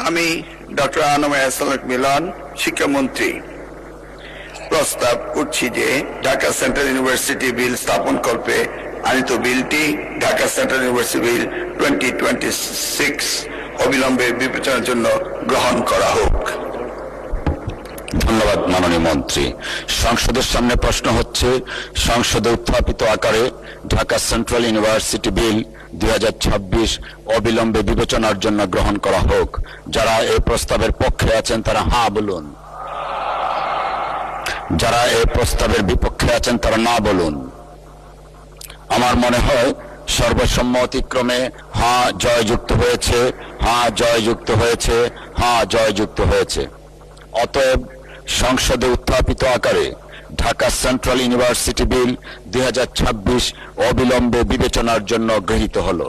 আমি ডক্টর আনম এহসানুল মিলন শিক্ষামন্ত্রী প্রস্তাব করছি যে ঢাকা সেন্ট্রাল ইউনিভার্সিটি বিল স্থাপনকল্পে আনিত বিলটি ঢাকা সেন্ট্রাল ইউনিভার্সিটি বিল 2026 অবিলম্বে বিবেচনার জন্য গ্রহণ করা হোক। ধন্যবাদ মাননীয় মন্ত্রী। সংসদের সামনে প্রশ্ন হচ্ছে, সংসদে উত্থাপিত আকারে ঢাকা সেন্ট্রাল ইউনিভার্সিটি বিল 2026 অবিলম্বে বিবেচনার জন্য গ্রহণ করা হোক। যারা এই প্রস্তাবের পক্ষে আছেন তারা হ্যাঁ বলুন, যারা এই প্রস্তাবের বিপক্ষে আছেন তারা না বলুন। আমার মনে হয় সর্বসম্মতিক্রমে হ্যাঁ জয়যুক্ত হয়েছে, হ্যাঁ জয়যুক্ত হয়েছে, হ্যাঁ জয়যুক্ত হয়েছে। অতএব সংসদে উত্থাপিত আকারে ঢাকা সেন্ট্রাল ইউনিভার্সিটি বিল 2026 অবিলম্বে বিবেচনার জন্য গৃহীত হলো।